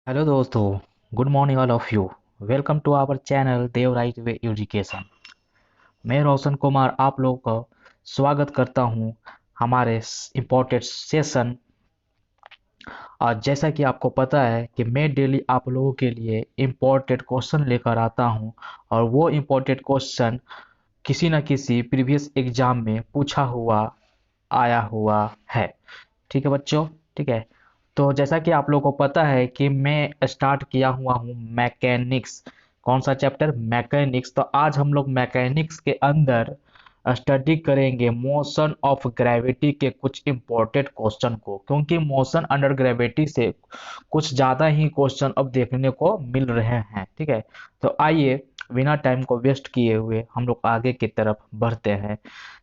Hello दोस्तों, good morning all of you. Welcome to our channel Dev right way education. मैं रोशन कुमार आप लोगों का स्वागत करता हूं हमारे इम्पोर्टेंट सेशन। और जैसा कि आपको पता है कि मैं डेली आप लोगों के लिए इम्पोर्टेंट क्वेश्चन लेकर आता हूं, और वो इम्पोर्टेंट क्वेश्चन किसी न किसी प्रीवियस एग्जाम में पूछा हुआ आया हुआ है। ठीक है बच्चों, ठीक है। तो जैसा कि आप लोगों को पता है कि मैं स्टार्ट किया हुआ हूँ मैकेनिक्स। कौन सा चैप्टर? मैकेनिक्स। तो आज हम लोग मैकेनिक्स के अंदर स्टडी करेंगे मोशन ऑफ ग्रेविटी के कुछ इंपॉर्टेंट क्वेश्चन को, क्योंकि मोशन अंडर ग्रेविटी से कुछ ज़्यादा ही क्वेश्चन अब देखने को मिल रहे हैं। ठीक है, तो आइए बिना टाइम को वेस्ट किए हुए हम लोग आगे की तरफ बढ़ते हैं।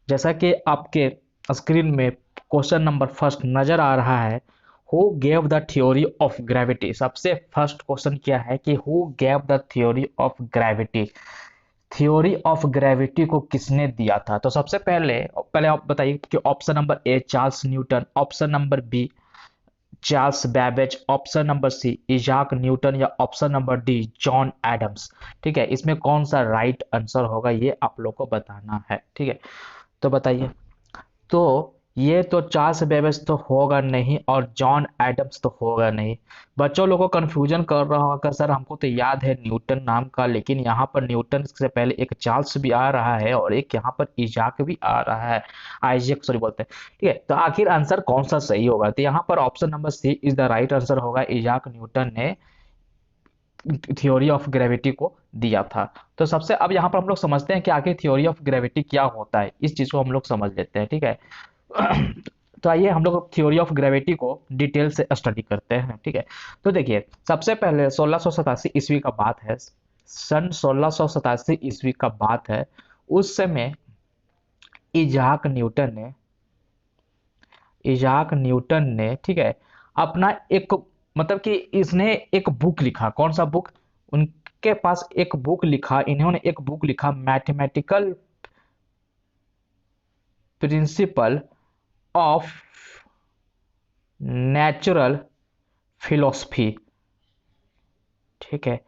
जैसा कि आपके स्क्रीन में क्वेश्चन नंबर फर्स्ट नजर आ रहा है, who gave the theory of gravity. सबसे फर्स्ट क्वेश्चन क्या है कि who gave the theory of gravity. Theory of gravity को किसने दिया था? तो सबसे पहले पहले आप बताइए कि option number A Charles Newton, option number B Charles Babbage, option number C Isaac Newton, या option number D John Adams. ठीक है, इसमें कौन सा राइट आंसर होगा ये आप लोग को बताना है। ठीक है, तो बताइए। तो ये तो चार्ल्स बेबेज तो होगा नहीं, और जॉन एडम्स तो होगा नहीं। बच्चों लोगों को कंफ्यूजन कर रहा होगा, सर हमको तो याद है न्यूटन नाम का, लेकिन यहाँ पर न्यूटन से पहले एक चार्ल्स भी आ रहा है और एक यहाँ पर इजाक भी आ रहा है, आइजैक सॉरी बोलते हैं। ठीक है, तो आखिर आंसर कौन सा सही होगा? तो यहाँ पर option number C is the right answer होगा। इजाक न्यूटन ने थ्योरी ऑफ ग्रेविटी को दिया था। तो सबसे अब यहाँ पर हम लोग समझते हैं कि आखिर थ्योरी ऑफ ग्रेविटी क्या होता है, इस चीज को हम लोग समझ लेते हैं। ठीक है, तो आइए हम लोग थ्योरी ऑफ ग्रेविटी को डिटेल से स्टडी करते हैं। ठीक है, तो देखिए सबसे पहले 1687 ईस्वी का बात है। सन 1687 ईस्वी का बात है। उस समय इजाक न्यूटन ने ठीक है अपना एक मतलब कि इसने एक बुक लिखा। कौन सा बुक? उनके पास एक बुक लिखा, इन्होंने एक बुक लिखा, mathematical principle of natural philosophy. ठीक है,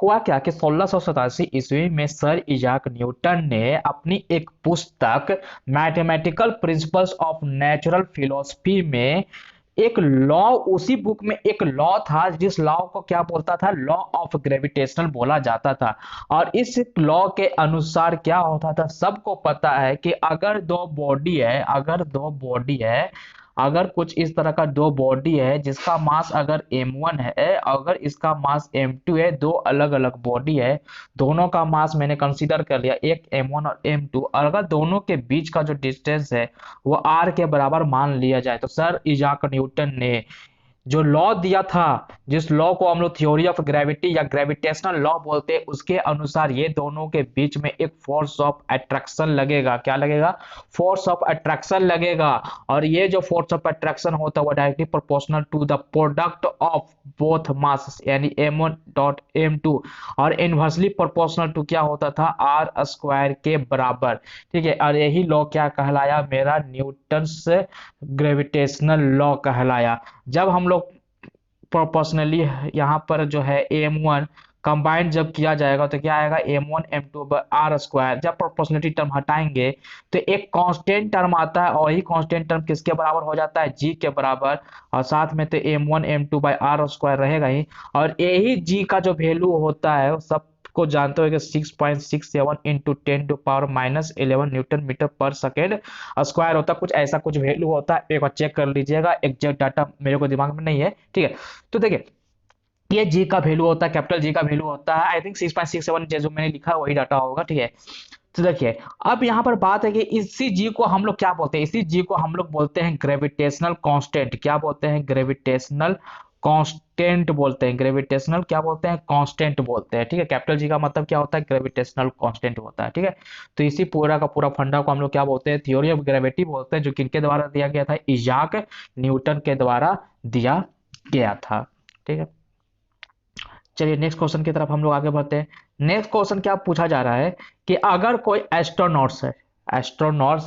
हुआ क्या कि 1687 ईस्वी में सर इजाक न्यूटन ने अपनी एक पुस्तक mathematical principles of natural philosophy में एक लॉ, उसी बुक में एक लॉ था जिस लॉ को क्या बोलता था? लॉ ऑफ ग्रेविटेशनल बोला जाता था। और इस लॉ के अनुसार क्या होता था? सबको पता है कि अगर कुछ इस तरह का दो बॉडी है जिसका मास अगर m1 है, अगर इसका मास m2 है, दो अलग अलग बॉडी है, दोनों का मास मैंने कंसीडर कर लिया, एक m1 और m2, और अगर दोनों के बीच का जो डिस्टेंस है वो r के बराबर मान लिया जाए, तो सर इजाक न्यूटन ने जो लॉ दिया था, जिस लॉ को हम लोग थ्योरी ऑफ ग्रेविटी या ग्रेविटेशनल लॉ बोलते हैं, उसके अनुसार ये दोनों के बीच में एक फोर्स ऑफ अट्रैक्शन लगेगा। क्या लगेगा? फोर्स ऑफ अट्रैक्शन लगेगा। और ये जो फोर्स ऑफ अट्रैक्शन होता है वो directly proportional to the product of both mass, यानी m1 डॉट m2, और इनवर्सली प्रोपोर्शनल टू क्या होता था? आर स्क्वायर के बराबर। ठीक है, और यही लॉ क्या कहलाया? मेरा न्यूटन्स ग्रेविटेशनल लॉ कहलाया। जब हम लोग प्रोपोर्शनली यहाँ पर जो है m1 कंबाइंड जब किया जाएगा तो क्या आएगा? m1 m2 R square. जब प्रोपोर्शनलिटी टर्म हटाएंगे तो एक कांस्टेंट टर्म आता है, और वही कांस्टेंट टर्म किसके बराबर हो जाता है? g के बराबर। और साथ में तो m1 m2 by are square रहेगा ही। और यही g का जो वैल्यू होता है वो सब को जानते हो कि 6.67 इंटू 10⁻⁻11 न्यूटन मीटर पर सेकेंड स्क्वायर होता है। कुछ ऐसा कुछ वैल्यू होता है, एक बार चेक कर लीजिएगा, एग्जैक्ट डाटा मेरे को दिमाग में नहीं है। ठीक है, तो देखिए ये जी का वैल्यू होता है, कैपिटल जी का वैल्यू होता है, आई थिंक 6.67 जो मैंने लिखा है वही डाटा होगा। ठीक है, तो देखिए अब यहाँ पर बात है कि इसी जी को हम लोग क्या बोलते हैं? इसी जी को हम लोग बोलते हैं ग्रेविटेशनल कांस्टेंट। क्या बोलते हैं? ग्रेविटेशनल कांस्टेंट बोलते हैं। ग्रेविटेशनल क्या बोलते हैं? कांस्टेंट बोलते हैं। ठीक है, कैपिटल जी का मतलब क्या होता है? ग्रेविटेशनल कांस्टेंट होता है। ठीक है, तो इसी पूरा का पूरा फंडा को हम लोग क्या बोलते हैं? थ्योरी ऑफ ग्रेविटी बोलते हैं, जो किनके द्वारा दिया गया था? इजाक न्यूटन के द्वारा दिया गया था। ठीक है, चलिए नेक्स्ट क्वेश्चन की तरफ हम लोग आगे बढ़ते हैं। नेक्स्ट क्वेश्चन क्या पूछा जा रहा है कि अगर कोई एस्ट्रोनॉट्स है,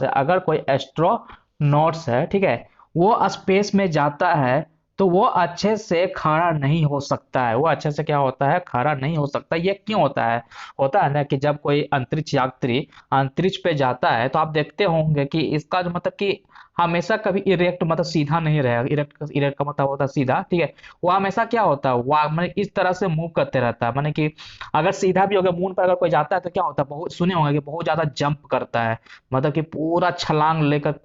अगर कोई एस्ट्रोनॉट्स है, ठीक है, वो स्पेस में जाता है तो वो अच्छे से खड़ा नहीं हो सकता है। वो अच्छे से क्या होता है, खड़ा नहीं हो सकता। ये क्यों होता है? होता है ना कि जब कोई अंतरिक्ष यात्री अंतरिक्ष पे जाता है तो आप देखते होंगे कि इसका जो मतलब कि हमेशा कभी इरेक्ट मतलब सीधा नहीं रहेगा। इरेक्ट इरेक्ट का मतलब होता है सीधा, ठीक है। वो हमेशा क्या होता है, वो मैंने इस तरह से मूव करते रहता है, माने कि अगर सीधा भी हो गया मून पर अगर कोई जाता है तो क्या होता है, बहुत सुने होंगे कि बहुत ज्यादा जंप करता है, मतलब कि पूरा छलांग लेकर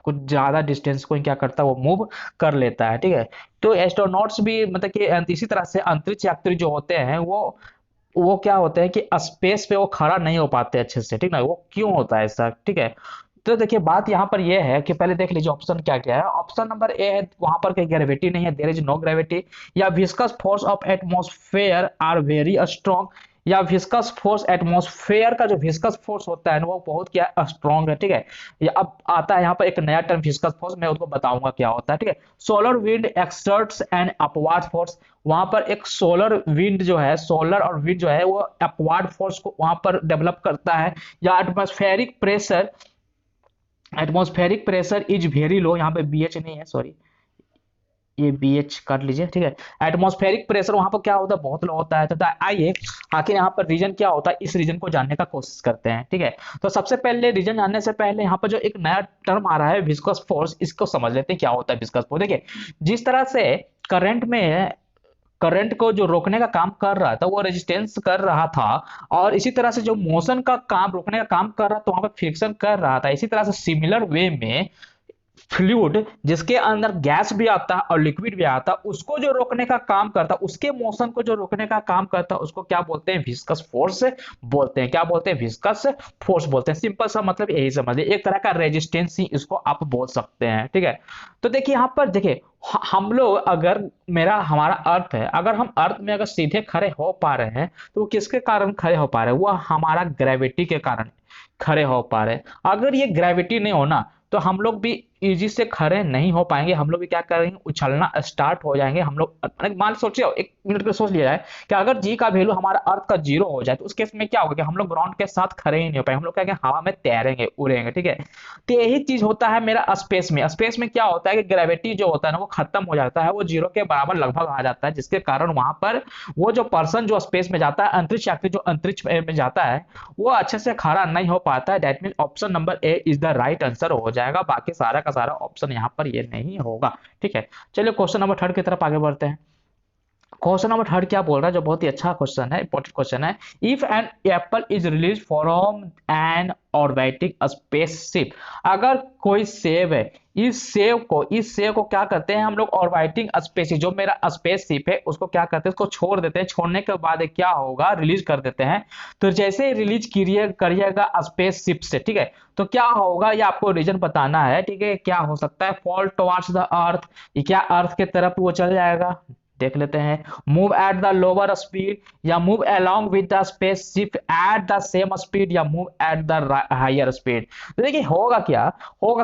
कुछ ज्यादा डिस्टेंस को क्या करता है, वो मूव कर लेता है, ठीक है। तो एस्ट्रोनॉट्स भी मतलब कि इसी तरह से अंतरिक्ष यात्री जो होते हैं वो क्या होते हैं कि स्पेस पे वो खड़ा नहीं हो पाते अच्छे से, ठीक ना। वो क्यों होता है ऐसा, ठीक है। तो देखिए बात यहाँ पर यह है कि पहले देख लीजिए ऑप्शन क्या क्या है। ऑप्शन नंबर ए है, वहां पर कोई ग्रेविटी नहीं है, देयर इज नो ग्रेविटी। या viscous force of atmosphere are very strong. या विस्कस फोर्स एटमॉस्फेयर का जो विस्कस फोर्स होता है ना वो बहुत क्या स्ट्रॉन्ग है, ठीक है। या अब आता है यहाँ पर एक नया टर्म विस्कस फोर्स, मैं उसको बताऊंगा क्या होता है, ठीक है। Solar wind exerts and upward force. वहां पर एक सोलर विंड जो है, सोलर और विंड जो है वो अपवार्ड फोर्स को वहां पर डेवलप करता है। या atmospheric pressure is very low, यहाँ पे बी एच नहीं है, सॉरी, ये बी एच काट लीजिए, ठीक है। एटमॉस्फेरिक प्रेशर वहां पर क्या होता है, बहुत लो होता है। तथा आइए आखिर यहाँ पर रीजन क्या होता है, इस रीजन को जानने का कोशिश करते हैं, ठीक है। तो सबसे पहले रीजन जानने से पहले यहाँ पर जो एक नया टर्म आ रहा है विस्कस फोर्स, इसको समझ लेते हैं क्या होता है विस्कस फोर्स। देखिए जिस तरह से करंट में करंट को जो रोकने का काम कर रहा था वो रेजिस्टेंस कर रहा था, और इसी तरह से जो मोशन का काम रोकने का काम कर रहा था तो वहां पर फ्रिक्शन कर रहा था। इसी तरह से सिमिलर वे में फ्लूइड जिसके अंदर गैस भी आता है और लिक्विड भी आता है, उसको जो रोकने का काम करता है, उसके मोशन को जो रोकने का काम करता है, उसको क्या बोलते हैं, विस्कस फोर्स बोलते हैं। क्या बोलते हैं, विस्कस फोर्स बोलते हैं। सिंपल सा मतलब यही समझ लिया, एक तरह का रेजिस्टेंस ही इसको आप बोल सकते हैं, ठीक है। तो देखिए यहाँ पर देखिए हम लोग अगर मेरा हमारा अर्थ है, अगर हम अर्थ में अगर सीधे खड़े हो पा रहे हैं तो वो किसके कारण खड़े हो पा रहे हैं, वो हमारा ग्रेविटी के कारण खड़े हो पा रहे हैं। अगर ये ग्रेविटी नहीं होना तो हम लोग भी इजी से खड़े नहीं हो पाएंगे, हम लोग भी क्या करेंगे, उछलना स्टार्ट हो जाएंगे हम लोग। मान सोचिए, एक मिनट के सोच लिया जाए कि अगर जी का वैल्यू हमारा अर्थ का जीरो हो जाए तो उस केस में क्या होगा कि हम लोग ग्राउंड के साथ खड़े ही नहीं हो पाएंगे, हम लोग क्या हवा में तैरेंगे, उड़ेंगे, ठीक है। तो यही चीज होता है मेरा स्पेस में। स्पेस में क्या होता है कि ग्रेविटी जो होता है ना वो खत्म हो जाता है, वो जीरो के बराबर लगभग आ जाता है, जिसके कारण वहां पर वो जो पर्सन जो स्पेस में जाता है, अंतरिक्ष यात्री जो अंतरिक्ष में जाता है, वो अच्छे से खड़ा नहीं हो पाता है। That mean option number A is the right answer हो जाएगा, बाकी सारा का सारा ऑप्शन यहाँ पर ये नहीं होगा, ठीक है। चलिए क्वेश्चन नंबर थर्ड की तरफ आगे बढ़ते हैं। क्वेश्चन नंबर थर्ड क्या बोल रहा है, जो बहुत ही अच्छा क्वेश्चन है, इंपॉर्टेंट क्वेश्चन है। If an apple is release from an orbiting spaceship. अगर कोई सेब है, इस सेब को क्या करते हैं हम लोग, ऑर्बिटिंग स्पेसशिप, जो मेरा स्पेसशिप है उसको क्या करते हैं, उसको छोड़ देते हैं। छोड़ने के बाद क्या होगा, रिलीज कर देते हैं। तो जैसे ही रिलीज करिएगा स्पेसशिप से, ठीक है, तो क्या होगा ये आपको रीजन बताना है, ठीक है। क्या हो सकता है, फॉल टुवर्ड्स द अर्थ, ये क्या अर्थ के तरफ वो चल जाएगा, देख लेते हैं। Move at the lower speed, या move along with the spaceship at the same speed, या move at the higher speed. तो देखिए होगा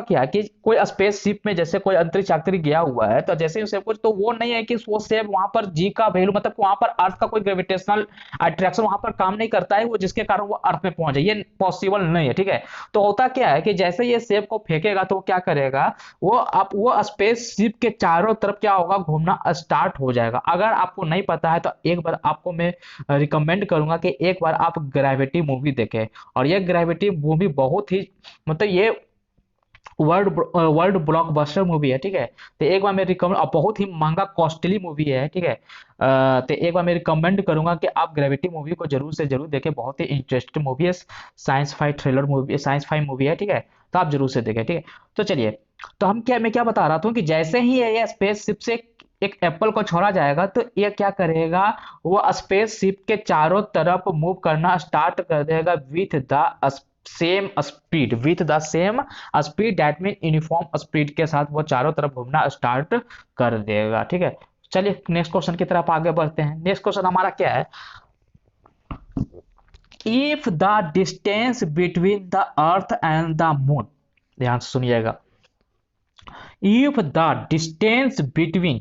क्या कि कोई स्पेसशिप में जैसे कोई अंतरिक्ष यात्री गया हुआ है, तो जैसे उसे कुछ तो वो नहीं है कि वो सेब वहां पर जी का वैल्यू मतलब वहां पर अर्थ का कोई ग्रेविटेशनल अट्रैक्शन वहां पर काम नहीं करता है, वो जिसके कारण वो अर्थ में पहुंचे, ये पॉसिबल नहीं है, ठीक है। तो होता क्या है कि जैसे ये सेब को फेंकेगा तो वो क्या करेगा, वो स्पेसशिप के चारों तरफ क्या होगा, घूमना स्टार्ट हो जाएगा। अगर आपको नहीं पता है तो एक बार आपको मैं रिकमेंड करूंगा कि एक बार आप ग्रेविटी मूवी देखें। और ये ग्रेविटी मूवी बहुत ही मतलब ये वर्ल्ड ब्लॉकबस्टर मूवी है, ठीक है। तो एक बार मैं रिकमेंड, बहुत ही महंगा कॉस्टली मूवी है, ठीक है। तो एक बार मैं रिकमेंड करूंगा कि आप ग्रेविटी मूवी को जरूर से जरूर देखें, बहुत ही इंटरेस्टिंग मूवी है, science fi thriller movie, science fi movie है, ठीक है। तो आप जरूर से देखें, ठीक है। तो चलिए, तो मैं क्या बता रहा था कि जैसे ही ये स्पेसशिप से एक एप्पल को छोड़ा जाएगा तो ये क्या करेगा, वो स्पेसशिप के चारों तरफ मूव करना स्टार्ट कर देगा with the same speed that mean uniform speed के साथ वो चारों तरफ घूमना स्टार्ट कर देगा, ठीक है। चलिए नेक्स्ट क्वेश्चन की तरफ आगे बढ़ते हैं। नेक्स्ट क्वेश्चन हमारा क्या है, if the distance between the earth and the moon, ध्यान से सुनिएगा, if the distance between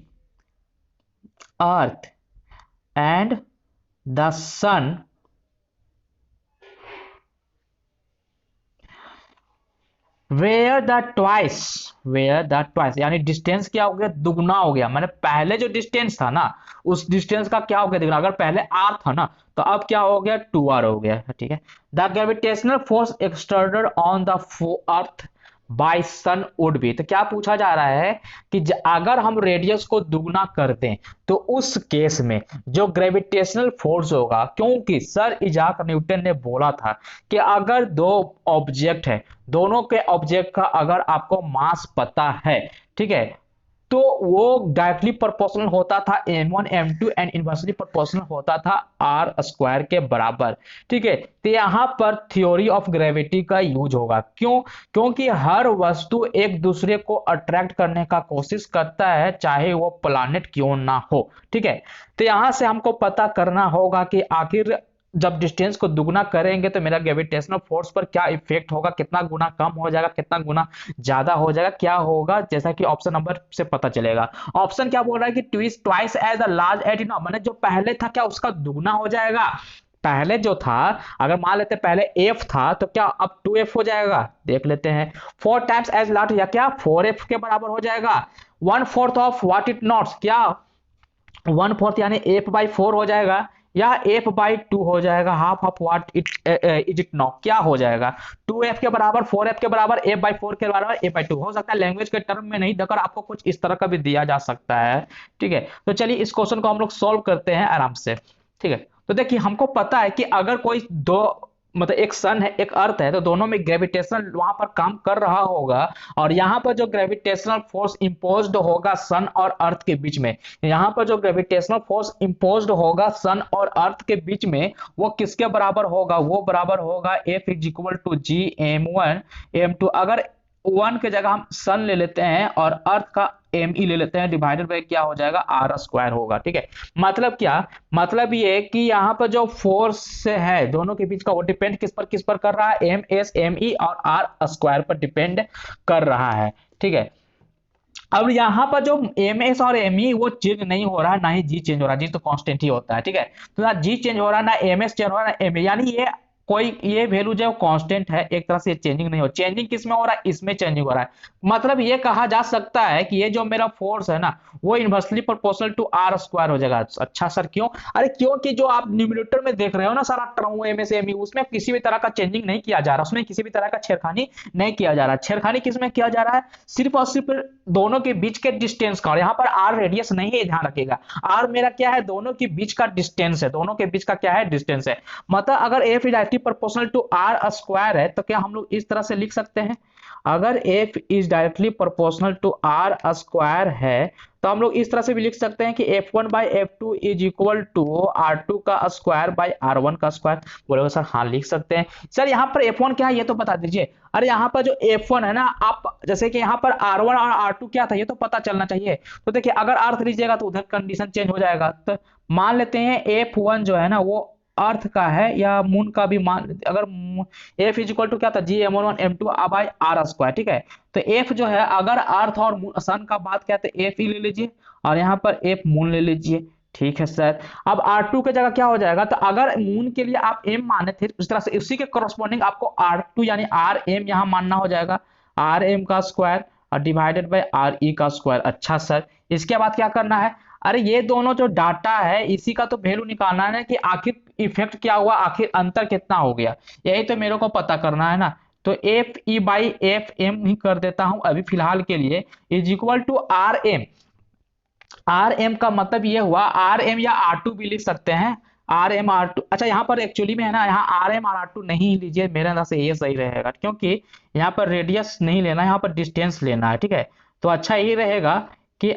earth and the sun were the twice यानी डिस्टेंस क्या हो गया, दुगना हो गया। मैंने पहले जो डिस्टेंस था ना उस डिस्टेंस का क्या हो गया दुगना। अगर पहले आर था ना तो अब क्या हो गया 2r हो गया, ठीक है। The gravitational force exerted on the earth by sun would be, तो क्या पूछा जा रहा है कि अगर हम रेडियस को दुगना कर दें तो उस केस में जो ग्रेविटेशनल फोर्स होगा, क्योंकि सर इजाक न्यूटन ने बोला था कि अगर दो ऑब्जेक्ट है, दोनों के ऑब्जेक्ट का अगर आपको मास पता है, ठीक है, तो वो डायरेक्टली प्रोपोर्शनल होता था m1 m2 and inversely proportional होता था आर स्क्वायर के बराबर, ठीक है। तो यहां पर थ्योरी ऑफ ग्रेविटी का यूज होगा। क्यों? क्योंकि हर वस्तु एक दूसरे को अट्रैक्ट करने का कोशिश करता है, चाहे वो प्लैनेट क्यों ना हो, ठीक है। तो यहां से हमको पता करना होगा कि आखिर जब डिस्टेंस को दुगना करेंगे तो मेरा ग्रेविटेशनल फोर्स पर क्या इफेक्ट होगा, कितना गुना कम हो जाएगा, कितना गुना ज्यादा हो जाएगा, क्या होगा, जैसा कि ऑप्शन नंबर से पता चलेगा। ऑप्शन क्या बोल रहा है कि twice as a large at no, मैंने जो पहले था क्या उसका दुगना हो जाएगा। पहले जो था, अगर मान लेते पहले f था तो क्या अब 2f हो जाएगा, देख लेते हैं। 4 टाइम्स एज लार्ज या क्या 4f के बराबर हो जाएगा। 1/4 ऑफ व्हाट इट नॉट्स, क्या 1/4 यानी f/4 हो जाएगा, या f/2 हो जाएगा। Half of what it is it not, क्या हो जाएगा 2f के बराबर 4f के बराबर f/4 के बराबर f/2 हो सकता है। लैंग्वेज के टर्म में नहीं देकर आपको कुछ इस तरह का भी दिया जा सकता है, ठीक है। तो चलिए इस क्वेश्चन को हम लोग सॉल्व करते हैं आराम से, ठीक है। तो देखिए हमको पता है कि अगर कोई दो मतलब एक सन है एक अर्थ है तो दोनों में ग्रेविटेशन वहां पर काम कर रहा होगा, और यहां पर जो ग्रेविटेशनल फोर्स इंपोज्ड होगा सन और अर्थ के बीच में, यहां पर जो ग्रेविटेशनल फोर्स इंपोज्ड होगा सन और अर्थ के बीच में, वो किसके बराबर होगा, वो बराबर होगा F is equal to G m1 m2। अगर 1 के जगह हम सन ले लेते हैं और अर्थ का me ले लेते हैं, डिवाइडेड बाय क्या हो जाएगा आर स्क्वायर होगा, ठीक है। मतलब क्या, मतलब ये कि यहाँ पर जो फोर्स है दोनों के बीच का वो डिपेंड किस पर कर रहा है, एम एस एम ई और आर स्क्वायर पर डिपेंड कर रहा है, ठीक है। अब यहाँ पर जो एम एस और एम ई वो चेंज नहीं हो रहा है, ना ही जी चेंज हो रहा है, जी तो कांस्टेंट ही होता है, ठीक है। तो ना जी चेंज हो रहा है, ना एम एस चेंज हो रहा है, ना एम ए, यानी ये कोई ये वैल्यू जो कांस्टेंट है, एक तरह से चेंजिंग नहीं हो। चेंजिंग किस में हो रहा है, इसमें चेंजिंग हो रहा है। मतलब ये कहा जा सकता है कि ये जो मेरा फोर्स है ना वो inversely proportional to are square हो जाएगा। अच्छा सर क्यों? अरे क्योंकि जो आप न्यूमरेटर में देख रहे हो ना सारा term M S M E, उसमें किसी भी तरह का चेंजिंग नहीं किया जा रहा, उसमें किसी भी तरह का छेड़खानी नहीं किया जा रहा। छेड़खानी किसमें किया जा रहा है, सिर्फ और सिर्फ दोनों के बीच के डिस्टेंस का। और यहाँ पर आर रेडियस नहीं है, ध्यान रखिएगा। आर मेरा क्या है, दोनों के बीच का डिस्टेंस है, दोनों के बीच का क्या है, डिस्टेंस है। मतलब अगर F is directly proportional to are square है तो क्या हम लोग इस तरह से लिख सकते हैं, अगर F is directly proportional to are square है तो हम लोग इस तरह से भी लिख सकते हैं कि f1/f2 is equal to r2 का स्क्वायर बाय r1 का स्क्वायर। बोलोगे सर हाँ लिख सकते हैं। सर यहाँ पर f1 क्या है ये तो बता दीजिए। अरे यहाँ पर जो f1 है ना, आप जैसे कि यहाँ पर r1 और r2 क्या था ये तो पता चलना चाहिए। तो देखिए अगर अर्थ लीजिएगा तो उधर कंडीशन चेंज हो जाएगा। तो मान लेते हैं f1 जो है ना वो अर्थ का है या मून का भी मान, अगर f इज इक्वल टू क्या था जी m1 m2 bye are square, ठीक है। तो f जो है अगर अर्थ और सन का बात किया तो f ही ले लीजिए और यहाँ पर f मून ले लीजिए, ठीक है सर। अब R2 की जगह क्या हो जाएगा, तो अगर मून के लिए आप m माने थे उस तरह से उसी के करस्पॉन्डिंग आपको R2 यानी Rm यहाँ मानना हो जाएगा, Rm का स्क्वायर और डिवाइडेड बाय Re का स्क्वायर। अच्छा सर इसके बाद क्या करना है, अरे ये दोनों जो डाटा है इसी का तो वैल्यू निकालना है कि आखिर इफेक्ट क्या हुआ, आखिर अंतर कितना हो गया, यही तो मेरे को पता करना है ना। तो F E by F M ही कर देता हूं अभी फिलहाल के लिए, is equal to R M. R M का मतलब ये हुआ, आर एम या आर टू भी लिख सकते हैं, आर एम आर टू। अच्छा यहाँ पर एक्चुअली में है ना, यहाँ आर एम और आर टू नहीं लीजिए, मेरे अंदाज से ये सही रहेगा क्योंकि यहाँ पर रेडियस नहीं लेना है, यहाँ पर डिस्टेंस लेना है, ठीक है। तो अच्छा ही रहेगा कि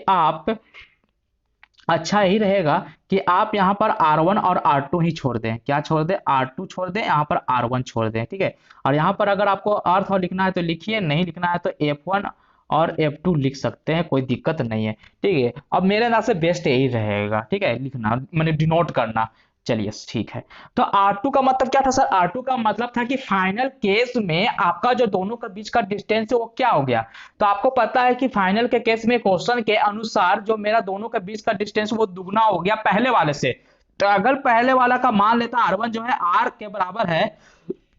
आप यहाँ पर R1 और R2 ही छोड़ दें। क्या छोड़ दें, R2 छोड़ दें, यहाँ पर R1 छोड़ दें, ठीक है। और यहाँ पर अगर आपको अर्थ और लिखना है तो लिखिए, नहीं लिखना है तो F1 और F2 लिख सकते हैं, कोई दिक्कत नहीं है, ठीक है। अब मेरे अंदाज से बेस्ट यही रहेगा, ठीक है, लिखना मैंने डिनोट करना। चलिए ठीक है। तो R2 का मतलब क्या था सर, R2 का मतलब था कि फाइनल केस में आपका जो दोनों के बीच का डिस्टेंस है वो क्या हो गया। तो आपको पता है कि फाइनल के केस में क्वेश्चन के अनुसार जो मेरा दोनों के बीच का डिस्टेंस वो दुगना हो गया पहले वाले से। तो अगर पहले वाला का मान लेता R1 जो है R के बराबर है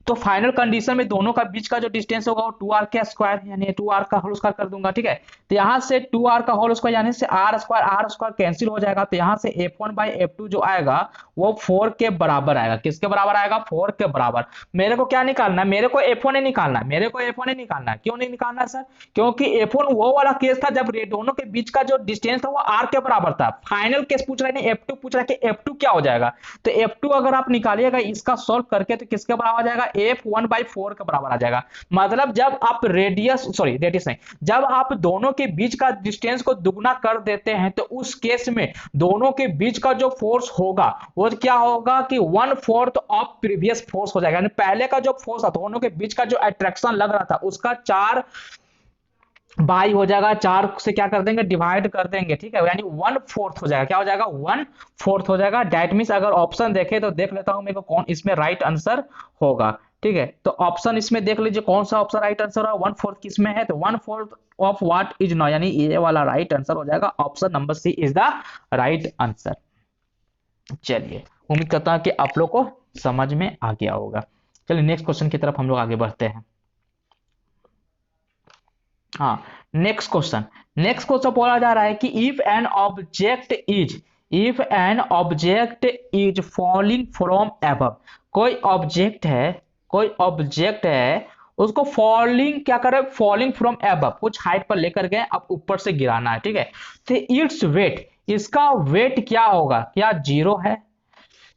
तो फाइनल कंडीशन में दोनों का बीच का जो डिस्टेंस होगा वो 2r के स्क्वायर यानी 2r का होल स्क्वायर कर दूंगा, ठीक है। तो यहाँ से 2r का होल स्क्वायर यानी से r स्क्वायर कैंसिल हो जाएगा, तो यहाँ से f1/f2 जो आएगा वो 4 के बराबर आएगा। किसके बराबर आएगा? 4 के बराबर। मेरे को क्या निकालना है? मेरे को f1 निकालना है, मेरे को f1 निकालना है। क्यों नहीं निकालना है सर? क्योंकि f1 वो वाला केस था जब दोनों के बीच का जो डिस्टेंस था वो r के बराबर था। फाइनल केस पूछ रहे हैं, f2 पूछ रहा है कि f2 क्या हो जाएगा। तो f2 अगर आप निकालिएगा इसका सॉल्व करके तो किसके बराबर आ जाएगा? f1/4 के बराबर आ जाएगा। मतलब जब आप रेडियस नहीं, जब आप दोनों के बीच का डिस्टेंस को दुगना कर देते हैं तो उस केस में दोनों के बीच का जो फोर्स होगा वो क्या होगा कि 1/4 ऑफ प्रीवियस फोर्स हो जाएगा। यानी पहले का जो फोर्स था, दोनों के बीच का जो अट्रैक्शन लग रहा था उसका 4 बाई हो जाएगा, 4 से क्या कर देंगे? डिवाइड कर देंगे, ठीक है। यानी 1/4 हो जाएगा। क्या हो जाएगा? 1/4 हो जाएगा। दैट मींस अगर ऑप्शन देखे तो देख लेता हूं मेरे को कौन इसमें राइट आंसर होगा, ठीक है। तो ऑप्शन इसमें देख लीजिए कौन सा ऑप्शन राइट आंसर है। 1/4 किसमें है? तो 1/4 ऑफ व्हाट इज नो, यानी ये वाला राइट आंसर हो जाएगा। Option number C is the right answer. चलिए, उम्मीद करता हूं कि आप लोग को समझ में आ गया होगा। चलिए नेक्स्ट क्वेश्चन की तरफ हम लोग आगे बढ़ते हैं। हाँ, नेक्स्ट क्वेश्चन बोला जा रहा है कि if an object is falling from above, कोई ऑब्जेक्ट है उसको फॉलिंग क्या करे? फॉलिंग फ्रॉम अबव, कुछ हाइट पर लेकर गए, अब ऊपर से गिराना है, ठीक है। तो इट्स वेट, इसका वेट क्या होगा? क्या 0 है?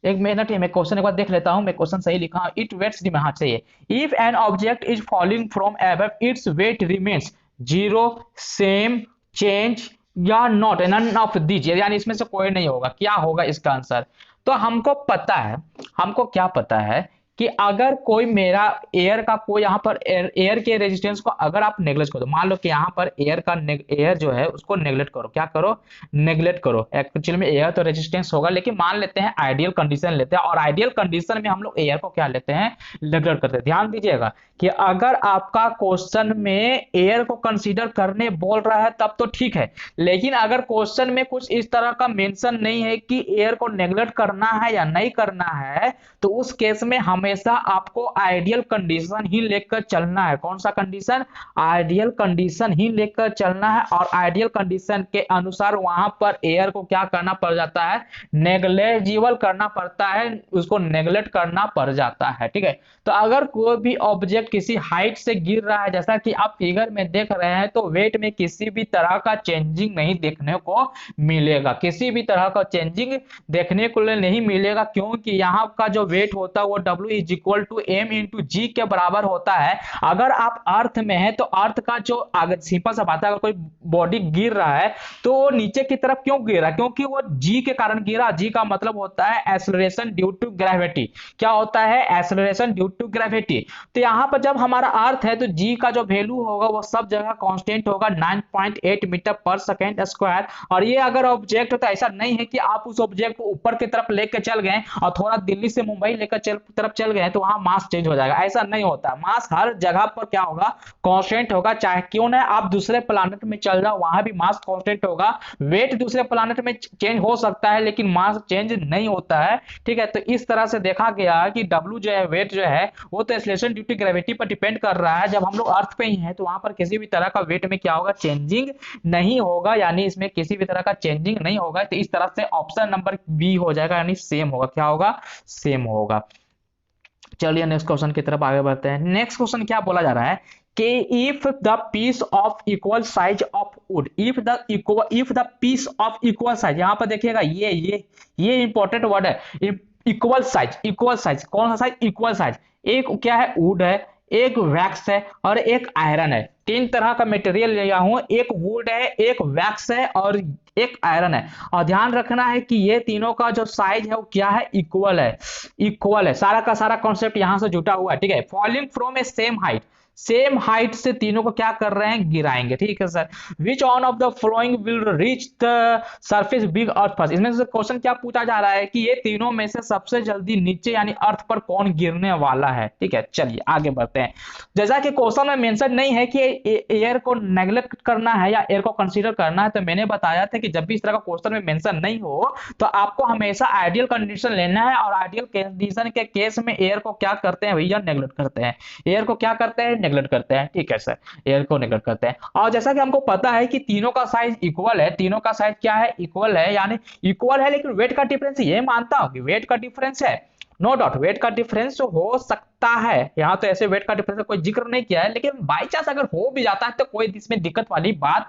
एक मिनट, मैं क्वेश्चन एक बार देख लेता हूं, मैं क्वेश्चन सही लिखा हूं। इट वेट्स दी, हाँ चाहिए। If an object is falling from above its weight remains 0, same, change या नॉट, नन ऑफ दीज, यानी इसमें से कोई नहीं होगा। क्या होगा इसका आंसर? तो हमको पता है, हमको क्या पता है कि अगर कोई मेरा एयर का कोई यहाँ पर एयर के रेजिस्टेंस को अगर आप नेग्लेक्ट करो, मान लो कि यहाँ पर एयर जो है उसको नेग्लेक्ट करो, क्या करो? नेग्लेक्ट करो। एक्चुअली में एयर तो रेजिस्टेंस होगा, लेकिन मान लेते हैं आइडियल कंडीशन लेते हैं, और आइडियल कंडीशन में हम लोग एयर को क्या लेते हैं? नेग्लेक्ट करते हैं। ध्यान दीजिएगा कि अगर आपका क्वेश्चन में एयर को कंसीडर करने बोल रहा है तब तो ठीक है, लेकिन अगर क्वेश्चन में कुछ इस तरह का मेंशन नहीं है कि एयर को नेग्लेक्ट करना है या नहीं करना है, तो उस केस में हमेशा आपको आइडियल कंडीशन ही लेकर चलना है। कौन सा कंडीशन? आइडियल कंडीशन ही लेकर चलना है, और आइडियल कंडीशन के अनुसार वहां पर एयर को क्या करना पड़ जाता है? नेग्लेजिबल करना पड़ता है, उसको नेग्लेक्ट करना पड़ जाता है, ठीक है। तो अगर कोई भी ऑब्जेक्ट किसी हाइट से गिर रहा है, जैसा कि आप फिगर में देख रहे हैं, तो वेट में किसी भी तरह का चेंजिंग नहीं देखने को मिलेगा, किसी भी तरह का चेंजिंग देखने को नहीं मिलेगा, क्योंकि यहाँ का जो वेट होता है वो W is equal to M into G के बराबर होता है। अगर आप अर्थ में है तो अर्थ का जो सिंपल सा बात है, अगर कोई बॉडी गिर रहा है तो वो नीचे की तरफ क्यों गिर रहा है? क्योंकि वो जी के कारण गिरा। जी का मतलब होता है एक्सेलरेशन ड्यू टू ग्रेविटी। क्या होता है? Acceleration due to gravity. तो यहाँ पर जब हमारा अर्थ है तो जी का जो वैल्यू होगा वो सब जगह कांस्टेंट होगा, 9.8 मीटर पर सेकेंड स्क्वायर। और ये अगर ऑब्जेक्ट तो ऐसा नहीं है कि आप उस ऑब्जेक्ट को ऊपर की तरफ लेकर चल गए और थोड़ा दिल्ली से मुंबई लेकर तरफ चल गए तो वहां मास चेंज हो जाएगा, ऐसा नहीं होता। मास हर जगह पर क्या होगा? कांस्टेंट होगा। चाहे क्यों ना आप दूसरे प्लैनेट में चल जाओ, वहां भी मास कांस्टेंट होगा। वेट दूसरे प्लैनेट में चेंज हो सकता है लेकिन मास चेंज नहीं होता है, ठीक है। तो इस तरह से देखा गया कि डब्ल्यू जो है, वेट जो है, वो तो एक्सेलरेशन ड्यू टू ग्रेविटी पर डिपेंड कर रहा है। जब हम लोग अर्थ पे ही हैं तो वहां पर किसी भी तरह का वेट में क्या होगा? चेंजिंग नहीं होगा, यानी इसमें किसी भी तरह का चेंजिंग नहीं होगा। तो इस तरह से ऑप्शन नंबर बी हो जाएगा, यानी सेम होगा। क्या होगा? सेम होगा। चलिए नेक्स्ट क्वेश्चन की तरफ आगे बढ़ते हैं। नेक्स्ट क्वेश्चन क्या बोला जा रहा है कि if the piece of equal size of wood, if the piece of equal size, यहां पर देखिएगा ये इंपॉर्टेंट वर्ड है, इक्वल साइज। कौन सा साइज? Equal size. एक क्या है? वुड है, एक वैक्स है और एक आयरन है। 3 तरह का मटेरियल लिया हूं, एक वुड है, एक वैक्स है और एक आयरन है। और ध्यान रखना है कि ये तीनों का जो साइज है वो क्या है? इक्वल है। सारा का सारा कॉन्सेप्ट यहां से जुटा हुआ है, ठीक है। Falling from A same height, same height से तीनों को क्या कर रहे हैं, गिराएंगे। ठीक है sir. Which on off the flowing will reach the surface big earth first. इसमें से क्वेश्चन क्या पूछा जा रहा है कि ये तीनों में से सबसे जल्दी नीचे यानी अर्थ पर कौन गिरने वाला है। ठीक है, चलिए आगे बढ़ते हैं। जैसा कि क्वेश्चन में मेंशन नहीं है कि एयर को नेग्लेक्ट करना है या एयर को कंसीडर करना है, तो मैंने बताया था कि जब भी इस तरह का क्वेश्चन में मेंशन नहीं हो तो आपको हमेशा आइडियल कंडीशन लेना है, और आइडियल कंडीशन के केस में एयर को क्या करते हैं भैया, नेग्लेक्ट करते हैं। एयर को क्या करते हैं, नेग्लेक्ट करते हैं। ठीक है सर, एयर को नेग्लेक्ट करते हैं। और जैसा कि हमको पता है कि तीनों का साइज इक्वल है, तीनों का साइज क्या है, इक्वल है, यानी इक्वल है, लेकिन वेट का डिफरेंस, ये मानता हूं कि वेट का डिफरेंस है, नो डाउट वेट का डिफरेंस हो सकता है। यहाँ तो ऐसे वेट का डिफरेंस का कोई जिक्र नहीं किया है, लेकिन बाई चांस अगर हो भी जाता है तो कोई इसमें दिक्कत वाली बात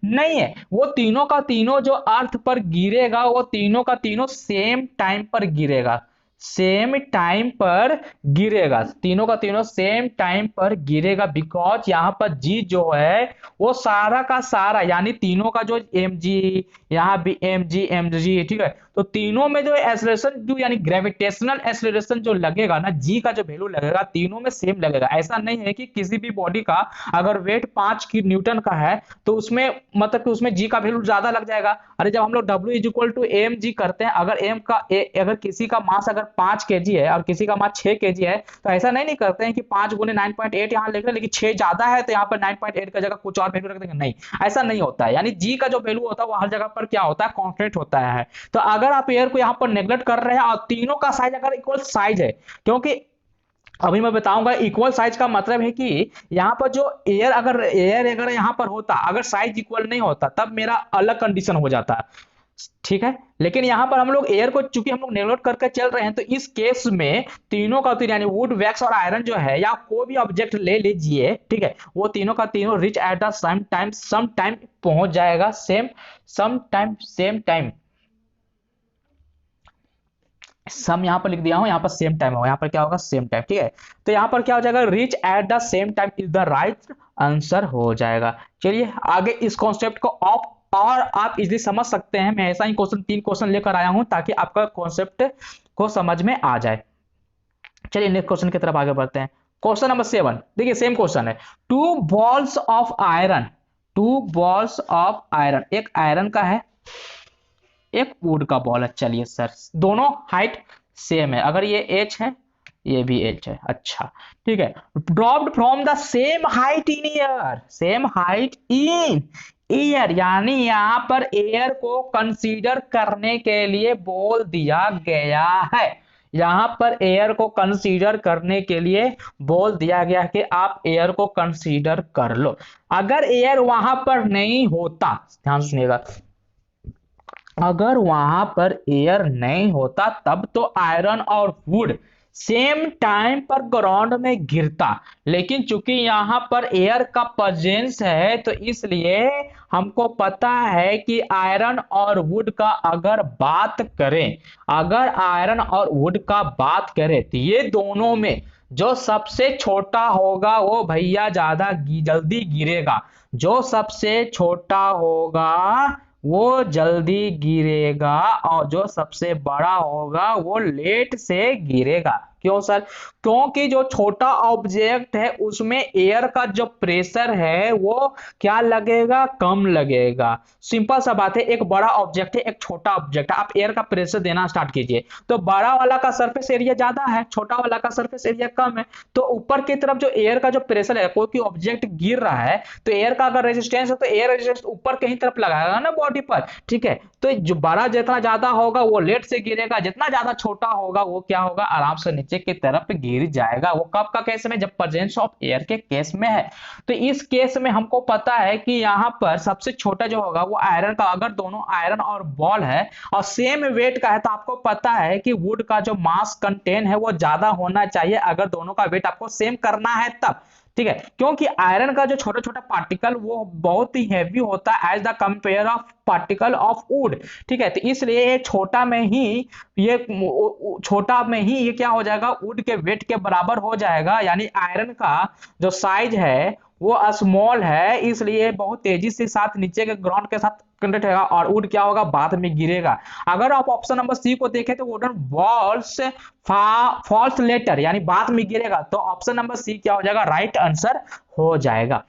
नहीं है। वो तीनों का तीनों जो अर्थ पर गिरेगा, वो तीनों का तीनों सेम टाइम पर गिरेगा, सेम टाइम पर गिरेगा, तीनों का तीनों सेम टाइम पर गिरेगा। बिकॉज यहाँ पर जी जो है वो सारा का सारा, यानी तीनों का जो एम जी, यहाँ भी एम जी, ठीक है, तो तीनों में जो एक्सेलरेशन जो यानी ग्रेविटेशनल एक्सेलरेशन जो लगेगा ना, जी का जो वैल्यू लगेगा तीनों में सेम लगेगा। ऐसा नहीं है कि किसी भी बॉडी का अगर वेट 5 की न्यूटन का है तो उसमें मतलब कि उसमें जी का वैल्यू ज्यादा लग जाएगा। अरे जब हम लोग W is equal to M G करते हैं, अगर एम का अगर किसी का मास अगर 5 केजी है और किसी का मास 6 केजी है, तो ऐसा नहीं करते हैं कि 5 गुने 9.8 यहाँ लिख रहे हैं, लेकिन 6 ज्यादा है तो यहाँ पर 9.8 का जगह कुछ और वैल्यू रख देंगे, नहीं, ऐसा नहीं होता है। यानी जी का जो वैल्यू होता है वो हर जगह पर क्या होता है, कॉन्स्टेंट होता है। तो अगर आप एयर को यहाँ पर नेग्लेक्ट कर रहे हैं और तीनों का साइज अगर इक्वल साइज है, क्योंकि अभी मैं बताऊंगा इक्वल साइज का मतलब है कि यहाँ पर जो एयर अगर यहाँ पर होता, अगर साइज इक्वल नहीं होता तब मेरा अलग कंडीशन हो जाता है। ठीक है, लेकिन यहाँ पर हम लोग एयर को चूंकि हम लोग नेग्लेक्ट करके चल रहे हैं, तो इस केस में तीनों का तीन यानी वुड, वैक्स और आयरन जो है, या कोई भी ऑब्जेक्ट ले लीजिए, ठीक है, वो तीनों का तीनों reach at the same time पहुंच जाएगा, सेम टाइम सम यहाँ पर लिख दिया हूं, यहाँ पर सेम टाइम होगा, यहाँ पर क्या होगा, सेम टाइम। ठीक है, तो यहाँ पर क्या हो जाएगा, rich at the same time is the right answer हो जाएगा। चलिए आगे इस कॉन्सेप्ट को और आप इजीली समझ सकते हैं। मैं ऐसा ही क्वेश्चन 3 क्वेश्चन लेकर आया हूं ताकि आपका कॉन्सेप्ट को समझ में आ जाए। चलिए नेक्स्ट क्वेश्चन की तरफ आगे बढ़ते हैं। क्वेश्चन नंबर 7, देखिए सेम क्वेश्चन है। टू बॉल्स ऑफ आयरन, एक आयरन का है, एक वुड का बॉल है। चलिए सर, दोनों हाइट सेम है, अगर ये एच है ये भी एच है, अच्छा ठीक है। Dropped from the same height in year, यानी यहां पर एयर को कंसीडर करने के लिए बोल दिया गया है, यहां पर एयर को कंसीडर करने के लिए बोल दिया गया कि आप एयर को कंसीडर कर लो। अगर एयर वहां पर नहीं होता, ध्यान सुनिएगा, अगर वहां पर एयर नहीं होता तब तो आयरन और वुड सेम टाइम पर ग्राउंड में गिरता, लेकिन चूंकि यहां पर एयर का प्रेजेंस है तो इसलिए हमको पता है कि आयरन और वुड का अगर आयरन और वुड का बात करें तो ये दोनों में जो सबसे छोटा होगा वो भैया ज्यादा जल्दी गिरेगा, जो सबसे छोटा होगा वो जल्दी गिरेगा, और जो सबसे बड़ा होगा वो लेट से गिरेगा। क्यों सर? क्योंकि जो छोटा ऑब्जेक्ट है उसमें एयर का जो प्रेशर है वो क्या लगेगा, कम लगेगा। सिंपल सा बात है, एक बड़ा ऑब्जेक्ट है, एक छोटा ऑब्जेक्ट है, आप एयर का प्रेशर देना स्टार्ट कीजिए तो बड़ा वाला का सरफेस एरिया ज्यादा है, छोटा वाला का सरफेस एरिया कम है, तो ऊपर की तरफ जो एयर का जो प्रेशर है, कोई ऑब्जेक्ट गिर रहा है तो एयर का अगर रेजिस्टेंस है तो एयर रेजिस्टेंस ऊपर कहीं तरफ लगाएगा ना बॉडी पर, ठीक है। तो जो बड़ा जितना ज्यादा होगा वो लेट से गिरेगा, जितना ज्यादा छोटा होगा वो क्या होगा, आराम से नीचे की तरफ गिर जाएगा। वो कब का केस में, जब प्रेजेंस ऑफ एयर के केस में है। तो इस केस में हमको पता है कि यहां पर सबसे छोटा जो होगा वो आयरन का, अगर दोनों आयरन और बॉल है और सेम वेट का है तो आपको पता है कि वुड का जो मास कंटेन है वो ज्यादा होना चाहिए, अगर दोनों का वेट आपको सेम करना है तब, ठीक है। क्योंकि आयरन का जो छोटा छोटा पार्टिकल वो बहुत ही हैवी होता है as the compare of particle of wood, ठीक है। तो इसलिए ये छोटा में ही ये क्या हो जाएगा, वुड के वेट के बराबर हो जाएगा, यानी आयरन का जो साइज है वो स्मॉल है, इसलिए बहुत तेजी से साथ नीचे के ग्राउंड के साथ कंडक्ट होगा और वुड क्या होगा, बाद में गिरेगा। अगर आप ऑप्शन नंबर सी को देखें तो वुडन बॉल्स फॉल्स लेटर यानी बाद में गिरेगा, तो ऑप्शन नंबर सी क्या हो जाएगा, राइट आंसर हो जाएगा।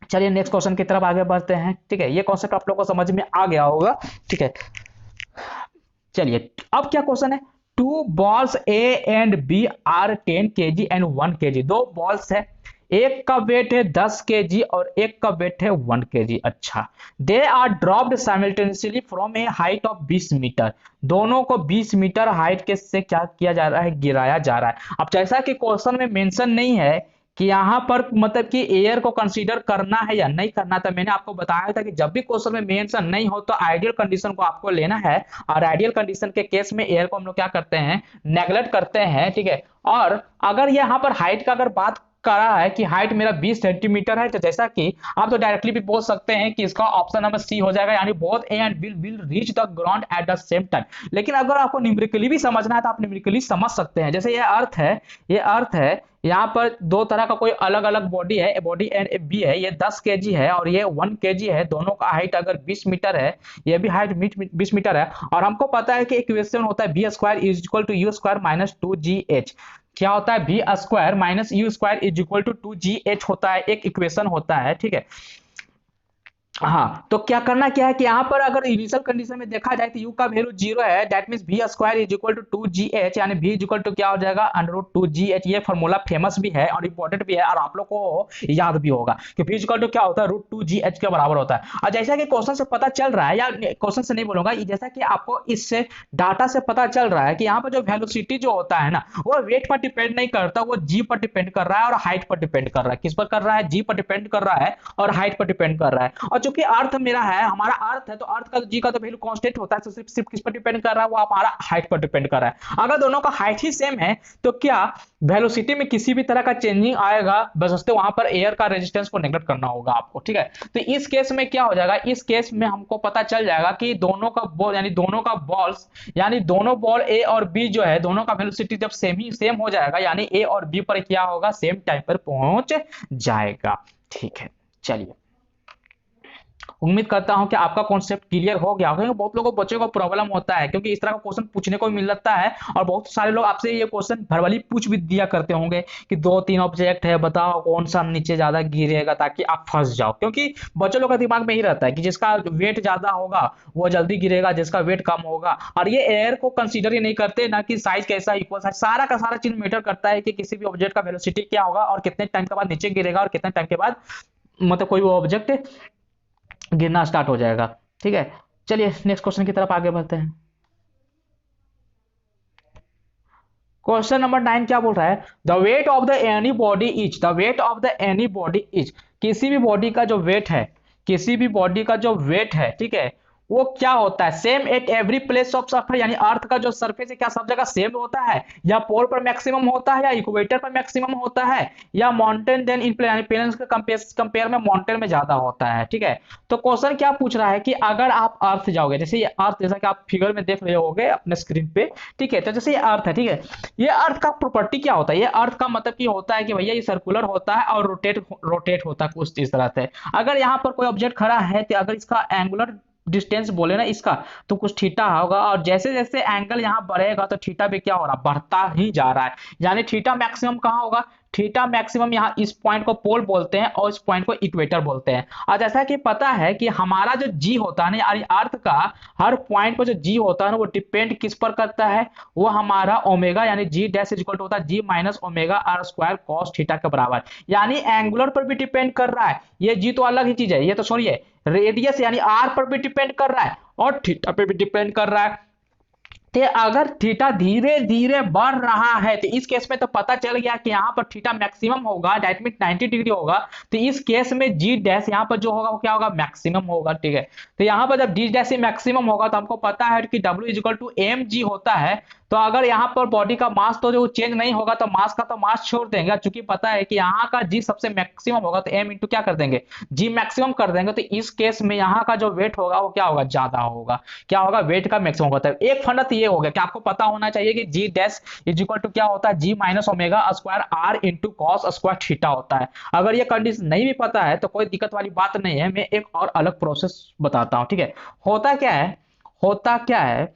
चलिए नेक्स्ट क्वेश्चन की तरफ आगे बढ़ते हैं। ठीक है, ये कॉन्सेप्ट आप लोगों को समझ में आ गया होगा। ठीक है, चलिए अब क्या क्वेश्चन है, two balls A and B are 10 kg and 1 kg। दो बॉल्स है, एक का वेट है 10 kg और एक का वेट है 1 kg। अच्छा, they are dropped simultaneously from a height of 20 metre. दोनों को 20 मीटर हाइट के से क्या किया जा रहा है, गिराया जा रहा है। अब जैसा कि क्वेश्चन में मेंशन नहीं है कि यहाँ पर मतलब कि एयर को कंसीडर करना है या नहीं करना था, मैंने आपको बताया था कि जब भी क्वेश्चन में मेंशन नहीं हो तो आइडियल कंडीशन को आपको लेना है, और आइडियल कंडीशन के केस में एयर को हम लोग क्या करते हैं, नेग्लेक्ट करते हैं। ठीक है, और अगर यहाँ पर हाइट का अगर बात करा है कि हाइट मेरा 20 सेंटीमीटर है, तो जैसा कि आप तो डायरेक्टली भी बोल सकते हैं कि इसका ऑप्शन नंबर सी हो जाएगा, यानी both A and B will reach the ground at the same time. लेकिन अगर आपको न्यूमेरिकली भी समझना है तो आप न्यूमेरिकली समझ सकते हैं। जैसे ये अर्थ है, ये अर्थ है, यहाँ पर दो तरह का कोई अलग अलग बॉडी है, बॉडी एंड बी है, ये 10 kg है और ये 1 kg है। दोनों का हाइट अगर 20 मीटर है, ये भी हाइट 20 मीटर है, और हमको पता है कि इक्वेशन होता है v square is equal to u square minus 2gh। क्या होता है, v square minus u square is equal to 2gh होता है, एक इक्वेशन होता है। ठीक है, हाँ, तो क्या करना क्या है कि यहाँ पर अगर इनिशियल कंडीशन में देखा जाए तो u का वैल्यू 0 है, that means v square is equal to 2gh, यानी v इज इक्वल टू क्या हो जाएगा, √2gh। ये फार्मूला फेमस भी है और इंपॉर्टेंट भी है और आप लोग को याद भी होगा कि v इज इक्वल टू क्या होता है, √2gh के बराबर होता है। और जैसा कि क्वेश्चन से पता चल रहा है, या क्वेश्चन से नहीं बोलूंगा, जैसा कि आपको इससे डाटा से पता चल रहा है कि यहाँ पर जो वेलोसिटी जो होता है ना, वो वेट पर डिपेंड नहीं करता, वो g पर डिपेंड कर रहा है और हाइट पर डिपेंड कर रहा है। किस पर कर रहा है, g पर डिपेंड कर रहा है और हाइट पर डिपेंड कर रहा है। और चूंकि अर्थ मेरा है, हमारा अर्थ है, तो अर्थ का जी का तो वैल्यू कांस्टेंट होता है, तो सिर्फ किस पर डिपेंड कर रहा है, वो हमारा हाइट पर डिपेंड कर रहा है। अगर दोनों का हाइट ही सेम है तो क्या वेलोसिटी में किसी भी तरह का चेंजिंग आएगा, बस वहां पर एयर का रेजिस्टेंस को नेगलेक्ट करना होगा आपको। ठीक है, तो इस केस में क्या हो जाएगा, इस केस में हमको पता चल जाएगा कि दोनों का बॉल यानी दोनों का बॉल्स यानी दोनों बॉल ए और बी जो है, दोनों का वेलोसिटी जब सेम हो जाएगा, यानी ए और बी पर क्या होगा, सेम टाइम पर पहुंच जाएगा। ठीक है, चलिए उम्मीद करता हूं कि आपका कॉन्सेप्ट क्लियर हो गया होगा। बहुत लोगों बच्चों को प्रॉब्लम होता है क्योंकि इस तरह का क्वेश्चन पूछने को मिलता है, और बहुत सारे लोग आपसे ये क्वेश्चन भरवली पूछ भी दिया करते होंगे कि 2-3 ऑब्जेक्ट है, बताओ कौन सा नीचे ज्यादा गिरेगा, ताकि आप फंस जाओ। क्योंकि बच्चों लोग का दिमाग में ही रहता है कि जिसका वेट ज्यादा होगा वो जल्दी गिरेगा, जिसका वेट कम होगा। और ये एयर को कंसीडर ही नहीं करते ना कि साइज कैसा इक्वल साइज, सारा का सारा चीज मैटर करता है कि किसी भी ऑब्जेक्ट का वेलोसिटी क्या होगा और कितने टाइम के बाद नीचे गिरेगा और कितने टाइम के बाद मतलब कोई वो ऑब्जेक्ट गिरना स्टार्ट हो जाएगा। ठीक है, चलिए नेक्स्ट क्वेश्चन की तरफ आगे बढ़ते हैं। क्वेश्चन नंबर 9 क्या बोल रहा है, the weight of the any body is, the weight of the any body is, किसी भी बॉडी का जो वेट है, किसी भी बॉडी का जो वेट है, ठीक है, वो क्या होता है, same at every place of surface, यानी अर्थ का जो सरफेस है क्या सब जगह सेम होता है, या पोल पर मैक्सिमम होता है, या इक्वेटर पर मैक्सिमम होता है, या माउंटेन देन इन यानी प्लेन्स के कंपेयर में माउंटेन में ज्यादा होता है। ठीक है, तो क्वेश्चन क्या पूछ रहा है कि अगर आप अर्थ जाओगे, जैसे ये अर्थ, जैसा कि आप फिगर में देख रहे होगे अपने स्क्रीन पे, ठीक है, तो जैसे ये अर्थ है, ठीक है, ये अर्थ का प्रॉपर्टी क्या होता है, ये अर्थ का मतलब की होता है कि भैया ये सर्कुलर होता है और रोटेट होता है कुछ इस तरह से। अगर यहाँ पर कोई ऑब्जेक्ट खड़ा है तो अगर इसका एंगुलर डिस्टेंस बोले ना इसका, तो कुछ थीटा होगा, और जैसे जैसे एंगल यहाँ बढ़ेगा तो थीटा भी क्या हो रहा है, बढ़ता ही जा रहा है। यानी थीटा मैक्सिमम कहाँ होगा, थीटा मैक्सिमम यहाँ इस पॉइंट को पोल बोलते हैं और इस पॉइंट को इक्वेटर बोलते हैं। और जैसा कि पता है कि हमारा जो जी होता है ना, यानी अर्थ का हर पॉइंट पर जो जी होता है ना, वो डिपेंड किस पर करता है, वो हमारा ओमेगा यानी जी डैश इक्वल टू होता है G minus omega R square cos theta के बराबर। यानी एंगुलर पर भी डिपेंड कर रहा है, ये जी तो अलग ही चीज है, ये तो सुनिए, रेडियस यानी आर पर भी डिपेंड कर रहा है और थीटा पे भी डिपेंड कर रहा है। तो अगर थीटा धीरे धीरे बढ़ रहा है तो इस केस में तो पता चल गया कि यहाँ पर थीटा मैक्सिमम होगा, दैट मीन 90 डिग्री होगा, तो इस केस में जी डैश यहाँ पर जो होगा वो क्या होगा, मैक्सिमम होगा। ठीक है, तो यहाँ पर जब जी डैश मैक्सिमम होगा तो हमको पता है कि W is equal to M G होता है। तो अगर यहाँ पर बॉडी का मास तो जो चेंज नहीं होगा तो मास का तो मास छोड़ देंगे, चूंकि पता है कि यहाँ का जी सबसे मैक्सिमम होगा तो एम इंटू क्या कर देंगे, जी मैक्सिमम कर देंगे। तो इस केस में यहाँ का जो वेट होगा वो क्या होगा, ज्यादा होगा, क्या होगा, वेट का मैक्सिमम होता है। एक फंडा तो ये हो गया कि आपको पता होना चाहिए कि G dash is equal to क्या होता है, G minus omega square R into cos square theta होता है। अगर ये कंडीशन नहीं भी पता है तो कोई दिक्कत वाली बात नहीं है, मैं एक और अलग प्रोसेस बताता हूँ, ठीक है। होता क्या है, होता क्या है,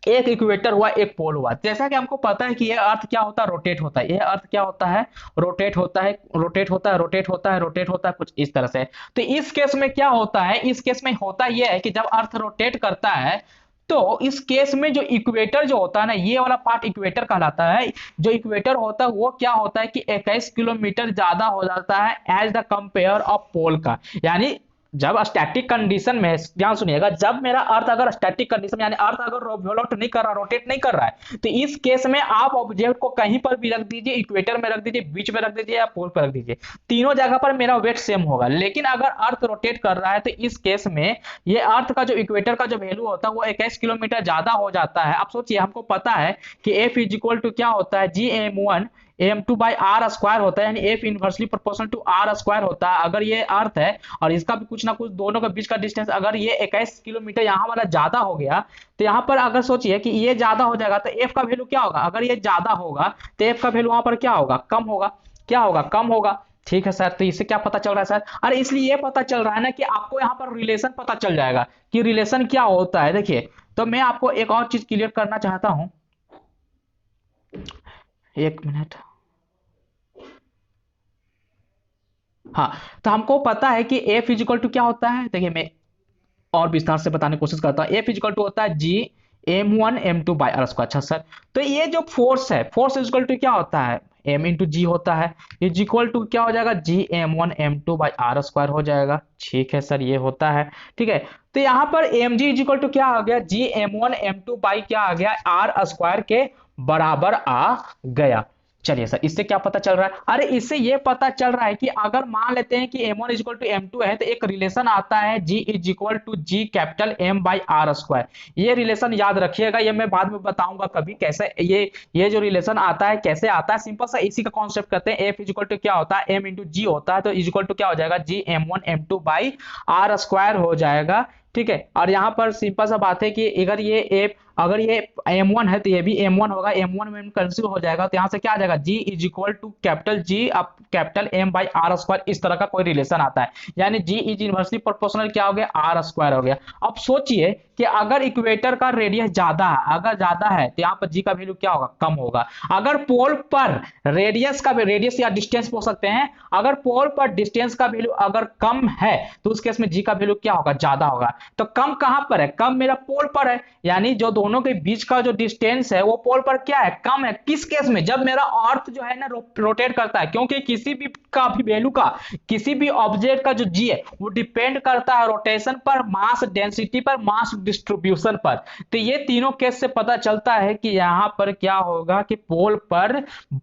एक इक्वेटर हुआ एक पोल हुआ, जैसा कि हमको पता है कि यह अर्थ क्या होता है, रोटेट होता है, यह अर्थ क्या होता है, रोटेट होता है, रोटेट होता है, रोटेट होता है, रोटेट होता है, कुछ इस तरह से। तो इस केस में क्या होता है, इस केस में होता यह है कि जब अर्थ रोटेट करता है तो इस केस में जो इक्वेटर जो होता है ना, ये वाला पार्ट इक्वेटर कहलाता है। जो इक्वेटर होता है वो क्या होता है कि 21 किलोमीटर ज्यादा हो जाता है एज द कंपेयर ऑफ पोल का। यानी जब स्टैटिक कंडीशन में, ध्यान सुनिएगा, जब मेरा अर्थ अगर स्टैटिक कंडीशन यानी अर्थ अगर रिवॉल्ट नहीं कर रहा, रोटेट नहीं कर रहा है, तो इस केस में आप ऑब्जेक्ट को कहीं पर भी रख दीजिए, इक्वेटर में रख दीजिए, बीच में रख दीजिए या पोल पर रख दीजिए, तीनों जगह पर मेरा वेट सेम होगा। लेकिन अगर अर्थ रोटेट कर रहा है तो इस केस में ये अर्थ का जो इक्वेटर का जो वैल्यू होता है वो 21 किलोमीटर ज्यादा हो जाता है। अब सोचिए, हमको पता है कि एफ इज इक्वल टू क्या होता है, जी m2 बाई आर स्क्वायर होता है, यानी F inversely proportional to are square होता है। अगर ये अर्थ है और इसका भी कुछ ना कुछ दोनों के बीच का डिस्टेंस अगर ये 21 किलोमीटर यहाँ वाला ज्यादा हो गया, तो यहाँ पर अगर सोचिए कि ये ज्यादा हो जाएगा तो एफ का वैल्यू क्या होगा, अगर ये ज्यादा होगा तो एफ का वैल्यू वहां पर क्या होगा, कम होगा, क्या होगा, कम होगा। ठीक है सर, तो इससे क्या पता चल रहा है सर, अरे इसलिए ये पता चल रहा है ना कि आपको यहाँ पर रिलेशन पता चल जाएगा कि रिलेशन क्या होता है। देखिए, तो मैं आपको एक और चीज क्लियर करना चाहता हूं, एक मिनट। हाँ, तो हमको पता है कि एफ इजिकल टू क्या होता है, देखिए मैं और विस्तार से बताने की कोशिश करता हूँ। एफ इजिकल टू होता है G m1 m2 by are square. अच्छा सर, तो ये जो फोर्स है, फोर्स इजिकल टू क्या होता है, m इंटू जी होता है, इज इक्वल टू क्या हो जाएगा, जी m1 m2 by are square हो जाएगा। ठीक है सर, ये होता है, ठीक है। तो यहाँ पर M G is equal to क्या आ गया, जी m1 m2 बाई क्या आ गया, आर स्क्वायर के बराबर आ गया। चलिए सर, इससे क्या पता चल रहा है, अरे इससे ये पता चल रहा है कि अगर मान लेते हैं कि m1 is equal to m2 है तो एक रिलेशन आता है g is equal to G capital m by are square. ये रिलेशन याद रखिएगा, ये मैं बाद में बताऊंगा कभी कैसे ये जो रिलेशन आता है कैसे आता है। सिंपल सा इसी का कॉन्सेप्ट करते हैं। f इज इक्वल टू क्या होता है, m इंटू जी होता है, तो इज इक्वल टू क्या हो जाएगा, जी m1 m2 by are square हो जाएगा। ठीक है, और यहाँ पर सिंपल सा बात है कि अगर ये m1 है तो ये भी m1 होगा, m1 में कैंसिल हो जाएगा, तो यहाँ से क्या आ जाएगा, g is equal to capital G अब capital m by are square. इस तरह का कोई रिलेशन आता है, यानी g इज इनवर्सली प्रोपोर्शनल क्या हो गया, आर स्क्वायर हो गया। अब सोचिए कि अगर इक्वेटर का रेडियस ज्यादा है, अगर ज्यादा है तो यहाँ पर g का वैल्यू क्या होगा, कम होगा। अगर पोल पर रेडियस या डिस्टेंस बोल सकते हैं, अगर पोल पर डिस्टेंस का वैल्यू अगर कम है तो उस केस में g का वैल्यू क्या होगा, ज्यादा होगा। तो कम कहां पर है, कम मेरा पोल पर है, यानी जो दोनों के बीच का जो डिस्टेंस है वो पोल पर क्या है, कम है। किस केस में, जब मेरा अर्थ जो है ना रोटेट करता है, क्योंकि किसी भी का भी वैल्यू का, किसी भी ऑब्जेक्ट का जो जी है वो डिपेंड करता है रोटेशन पर, मास डेंसिटी पर, मास डिस्ट्रीब्यूशन पर। तो ये तीनों केस से पता चलता है कि यहां पर क्या होगा कि पोल पर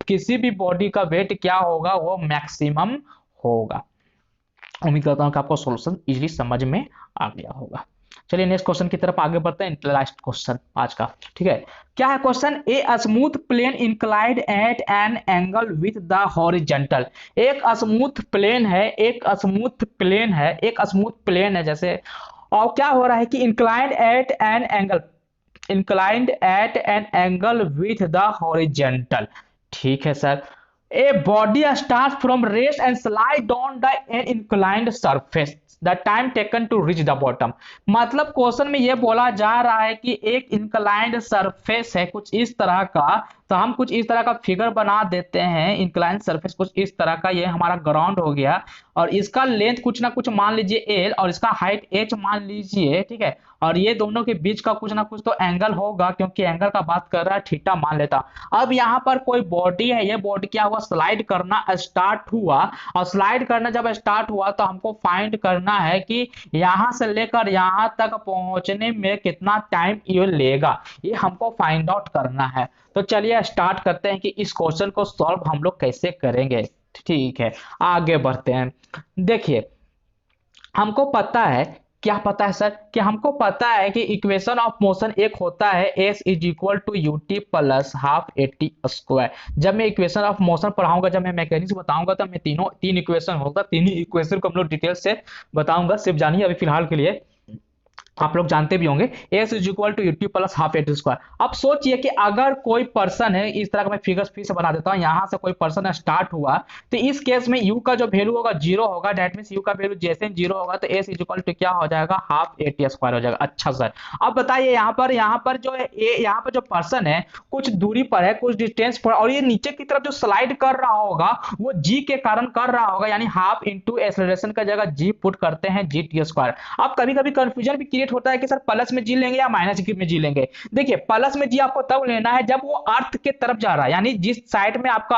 किसी भी बॉडी का वेट क्या होगा, वो मैक्सिमम होगा। उम्मीद करता हूं कि आपको सॉल्यूशन इजीली समझ में आ गया होगा। चलिए नेक्स्ट क्वेश्चन की तरफ आगे बढ़ते हैं, लास्ट क्वेश्चन आज का, ठीक है। क्या है question, a smooth plane inclined at an angle with the horizontal. एक स्मूथ प्लेन है, एक स्मूथ प्लेन है, एक स्मूथ प्लेन है जैसे, और क्या हो रहा है कि inclined at an angle with the horizontal. ठीक है sir, a body starts from rest and slide down an inclined surface, the time taken to reach the bottom। मतलब क्वेश्चन में ये बोला जा रहा है कि एक इंक्लाइंड सरफेस है कुछ इस तरह का, तो हम कुछ इस तरह का फिगर बना देते हैं। इंक्लाइंड सरफेस कुछ इस तरह का, ये हमारा ग्राउंड हो गया, और इसका लेंथ कुछ ना कुछ मान लीजिए l और इसका हाइट h मान लीजिए, ठीक है। और ये दोनों के बीच का कुछ ना कुछ तो एंगल होगा, क्योंकि एंगल का बात कर रहा है, थीटा मान लेता। अब यहाँ पर कोई बॉडी है, ये बॉडी क्या हुआ, स्लाइड करना स्टार्ट हुआ, और स्लाइड करना जब स्टार्ट हुआ तो हमको फाइंड करना है कि यहाँ से लेकर यहाँ तक पहुंचने में कितना टाइम ये लेगा, ये हमको फाइंड आउट करना है। तो चलिए स्टार्ट करते हैं कि इस क्वेश्चन को सॉल्व हम लोग कैसे करेंगे। ठीक है, आगे बढ़ते हैं। देखिए, हमको पता है, क्या पता है सर, कि हमको पता है कि इक्वेशन ऑफ मोशन एक होता है s is equal to u t plus half a t square. जब मैं इक्वेशन ऑफ मोशन पढ़ाऊंगा, जब मैं मैकेनिक्स बताऊंगा, तो मैं तीन इक्वेशन होगा, तीन इक्वेशन को हम लोग डिटेल से बताऊंगा, सिर्फ जानिए अभी फिलहाल के लिए। आप लोग जानते भी होंगे S is equal to u t plus half a t square. अब सोचिए कि अगर कोई पर्सन है, इस तरह का मैं फिगर्स फिर से बना देता हूँ, यहाँ से कोई पर्सन स्टार्ट हुआ, तो इस केस में यू का जो वैल्यू होगा जीरो होगा, डेट मीन यू का वैल्यू जैसे जीरो होगा तो एस इज इक्वल टू क्या हो जाएगा, हाफ एटी स्क्वायर हो जाएगा। अच्छा सर, अब बताइए यहाँ पर जो है यहाँ पर जो पर्सन है कुछ दूरी पर है, कुछ डिस्टेंस पर, और ये नीचे की तरफ जो स्लाइड कर रहा होगा वो जी के कारण कर रहा होगा, यानी हाफ इंटू एक्सेलरेशन का जगह जी पुट करते हैं जी टी स्क्वायर। अब कभी कभी कंफ्यूजन भी क्रिएट होता है कि सर प्लस में जी लेंगे या माइनस में जी लेंगे। देखिए प्लस में जी आपको तब लेना है जब वो अर्थ के तरफ जा रहा है, यानी जिस साइड में आपका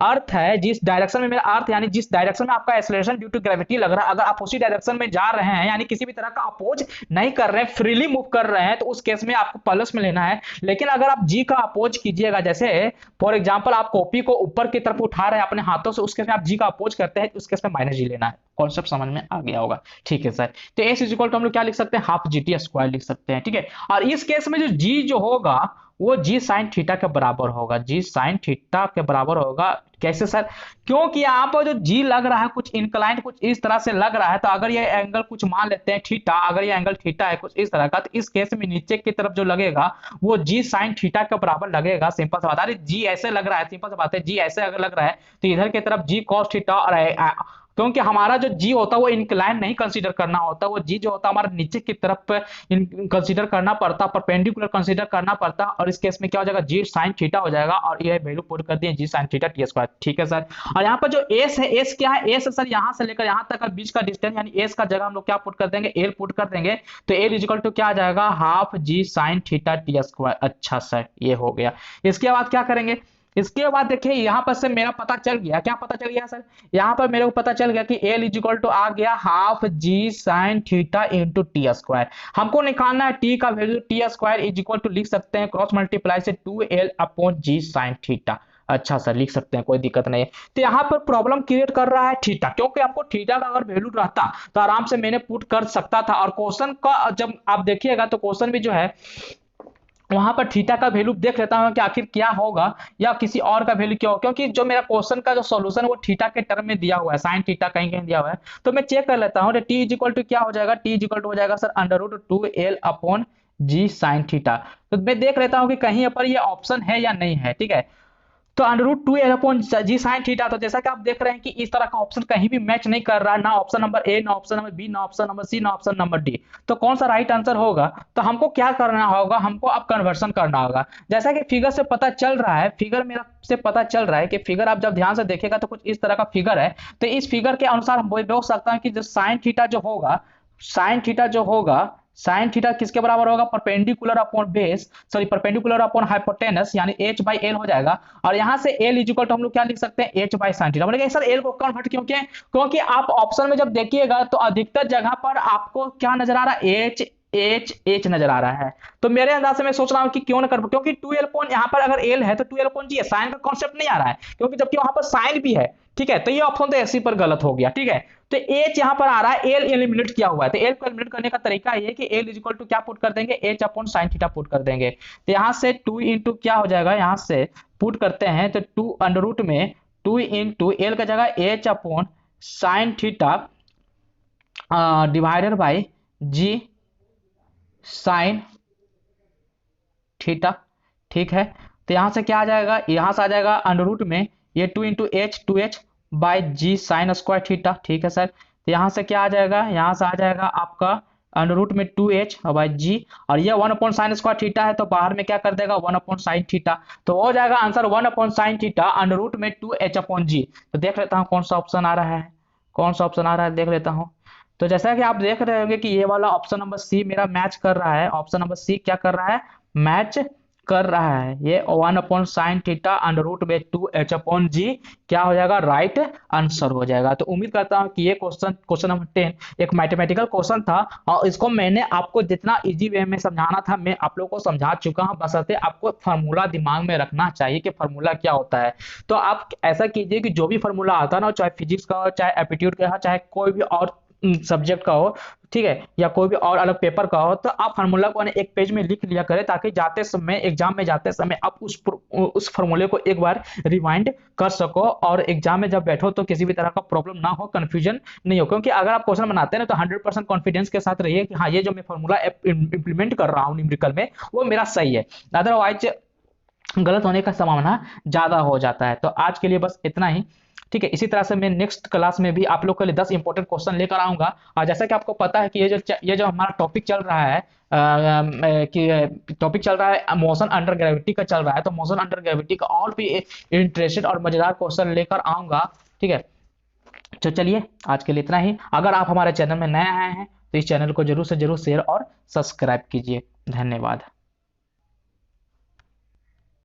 अर्थ है, जिस डायरेक्शन में मेरा अर्थ, यानी जिस डायरेक्शन में आपका एक्सेलरेशन ड्यू टू ग्रेविटी लग रहा है, अगर आप उसी डायरेक्शन में जा रहे हैं, यानी किसी भी तरह का अपोज नहीं कर रहे हैं, फ्रीली मूव कर रहे हैं, तो उस केस में आपको प्लस में लेना है। लेकिन अगर आप जी का अपोज कीजिएगा, जैसे फॉर एग्जांपल आप कॉपी को ऊपर की तरफ उठा रहे हैं अपने हाथों से, उस केस में आप जी का अपोज करते हैं, उस केस में माइनस जी लेना है। कॉन्सेप्ट समझ में आ गया होगा, ठीक है सर। तो एस इज इक्वल टू हम लोग क्या लिख सकते हैं, हाफ जी टी स्क्वायर लिख सकते हैं, ठीक है। और इस केस में जो जी जो होगा वो जी साइन थीटा के बराबर होगा, जी साइन थीटा के बराबर होगा। कैसे सर, क्योंकि यहाँ पर जो जी लग रहा है कुछ इंक्लाइंट कुछ इस तरह से लग रहा है, तो अगर ये एंगल कुछ मान लेते हैं थीटा, अगर ये एंगल थीटा है कुछ इस तरह का, तो इस केस में नीचे की तरफ जो लगेगा वो जी साइन थीटा के बराबर लगेगा। सिंपल सा बात है, जी ऐसे लग रहा है, सिंपल सा बात है, जी ऐसे अगर लग रहा है तो इधर की तरफ जी कॉस थीटा, और क्योंकि हमारा जो जी होता है वो इंक्लाइन नहीं कंसीडर करना होता, वो जी जो होता है हमारा नीचे की तरफ कंसीडर करना पड़ता, परपेंडिकुलर कंसीडर करना पड़ता, और इस केस में क्या हो जाएगा, जी साइन थीटा हो जाएगा, और ये वैल्यू पुट कर दिए जी साइन थीटा टी स्क्वायर, ठीक है सर। और यहाँ पर जो एस है, एस क्या है, एस सर यहाँ से लेकर यहाँ तक का बीच का डिस्टेंस, यानी एस का जगह हम लोग क्या पुट कर देंगे, एल पुट कर देंगे, तो एल इजिकल टू क्या आ जाएगा, half G sine theta T square. अच्छा सर, ये हो गया। इसके बाद क्या करेंगे, इसके बाद देखिए यहाँ पर से मेरा पता चल गया, क्या पता चल गया सर, यहाँ पर मेरे को पता चल गया कि एल इज इक्वल टू आ गया half G sine theta into T square. हमको निकालना है टी का value, T square is equal to लिख सकते हैं क्रॉस मल्टीप्लाई से 2l upon G sine theta. अच्छा सर, लिख सकते हैं, कोई दिक्कत नहीं है। तो यहाँ पर प्रॉब्लम क्रिएट कर रहा है थीटा, क्योंकि आपको थीटा का अगर वैल्यू रहता तो आराम से मैंने पुट कर सकता था, और क्वेश्चन का जब आप देखिएगा तो क्वेश्चन भी जो है वहां पर थीटा का वैल्यू देख लेता हूं कि आखिर क्या होगा, या किसी और का वैल्यू क्या होगा, क्योंकि जो मेरा क्वेश्चन का जो सॉल्यूशन है वो थीटा के टर्म में दिया हुआ है, साइन थीटा कहीं कहीं दिया हुआ है, तो मैं चेक कर लेता हूं। टी इज इक्वल टू क्या हो जाएगा, टी इज इक्वल टू हो जाएगा sir under root 2l upon G sine theta. तो मैं देख लेता हूं कि कहीं पर ये ऑप्शन है या नहीं है, ठीक है। तो under root 2l upon G sine theta, तो जैसा कि आप देख रहे हैं कि इस तरह का ऑप्शन कहीं भी मैच नहीं कर रहा है, ना ऑप्शन नंबर ए, ना ऑप्शन नंबर बी, ना ऑप्शन नंबर सी, ना ऑप्शन नंबर डी। तो कौन सा राइट आंसर होगा, तो हमको क्या करना होगा, हमको अब कन्वर्सन करना होगा। जैसा कि फिगर से पता चल रहा है, फिगर मेरा से पता चल रहा है कि फिगर आप जब ध्यान से देखेगा तो कुछ इस तरह का फिगर है। तो इस फिगर के अनुसार हम बोल सकते हैं कि जो साइन थीटा जो होगा, साइन थीटा जो होगा, साइन थीटा किसके बराबर होगा, perpendicular upon base, sorry perpendicular upon hypotenuse, यानी h बाई एल हो जाएगा। और यहाँ से एल इज इक्वल टू हम लोग क्या लिख सकते हैं, h बाई साइन थीटा। बोलेंगे सर एल को कन्वर्ट क्यों किया, क्योंकि आप ऑप्शन में जब देखिएगा तो अधिकतर जगह पर आपको क्या नजर आ रहा है, एच एच एच नजर आ रहा है। तो मेरे अंदाज से मैं सोच रहा हूँ कि क्यों ना कर, क्योंकि 2l अपॉन यहाँ पर अगर l है तो 2l अपॉन जी है, साइन का कॉन्सेप्ट नहीं आ रहा है, क्योंकि जबकि वहां पर साइन भी है, ठीक है। तो ये ऑप्शन तो ऐसी पर गलत हो गया, ठीक है। तो एच यहाँ पर आ रहा है, एल एलिमिनेट किया हुआ है, तो एल को एलिमिनेट करने का तरीका ये कि एल इज इक्वल टू क्या पुट कर देंगे, H upon sine theta put कर देंगे। तो यहाँ से 2 इंटू क्या हो जाएगा, यहाँ से पुट करते हैं तो 2 अंडर रूट में 2 इंटू एल का जगह H upon sine theta divided by G sine theta, ठीक है। तो यहां से क्या आ जाएगा, यहां से आ जाएगा अंडर रूट में ये 2 into H 2h by G sine square theta, ठीक है सर। तो यहां से क्या आ जाएगा, यहां से आ जाएगा आपका अंडर रूट में 2h बाई जी, और ये 1 अपॉन साइन स्क्वायर थीटा है, तो बाहर में क्या कर देगा 1 अपॉन साइन थीटा, तो हो जाएगा answer 1 upon sine theta under root में 2h अपॉन जी। तो देख लेता हूं कौन सा ऑप्शन आ रहा है, कौन सा ऑप्शन आ रहा है, देख लेता हूं। तो जैसा कि आप देख रहे होंगे कि ये वाला ऑप्शन नंबर सी मेरा मैच कर रहा है, ऑप्शन नंबर सी क्या कर रहा है, मैच कर रहा है। ये 1 upon sine theta under root में 2h अपॉन जी क्या हो जाएगा, राइट आंसर हो जाएगा। तो उम्मीद करता हूं कि ये क्वेश्चन नंबर 10 एक मैथमेटिकल क्वेश्चन था, और इसको मैंने आपको जितना इजी वे में समझाना था मैं आप लोगों को समझा चुका हूं, बशर्ते आपको फार्मूला दिमाग में रखना चाहिए कि फार्मूला क्या होता है। तो आप ऐसा कीजिए कि जो भी फार्मूला आता है ना, चाहे फिजिक्स का हो, चाहे एप्टीट्यूड का हो, चाहे कोई भी और सब्जेक्ट का हो, ठीक है, या कोई भी और अलग पेपर का हो, तो आप फार्मूला को एक पेज में लिख लिया करें, ताकि जाते समय एग्जाम में जाते समय आप उस फार्मूले को एक बार रिवाइंड कर सको, और एग्जाम में जब बैठो तो किसी भी तरह का प्रॉब्लम ना हो, कंफ्यूजन नहीं हो। क्योंकि अगर आप क्वेश्चन बनाते हैं ना, तो 100% कॉन्फिडेंस के साथ रहिए कि हाँ, ये जो मैं फार्मूला इंप्लीमेंट कर रहा हूँ न्यूमेरिकल में, वो मेरा सही है। अदरवाइज गलत होने का संभावना ज़्यादा हो जाता है। तो आज के लिए बस इतना ही, ठीक है। इसी तरह से मैं नेक्स्ट क्लास में भी आप लोग के लिए 10 इंपॉर्टेंट क्वेश्चन लेकर आऊँगा। और जैसा कि आपको पता है कि ये जो हमारा टॉपिक चल रहा है, कि टॉपिक चल रहा है मोशन अंडर ग्रेविटी का चल रहा है, तो मोशन अंडर ग्रेविटी का और भी इंटरेस्टेड और मज़ेदार क्वेश्चन लेकर आऊँगा, ठीक है। तो चलिए, आज के लिए इतना ही। अगर आप हमारे चैनल में नए आए हैं, तो इस चैनल को जरूर से जरूर शेयर और सब्सक्राइब कीजिए। धन्यवाद।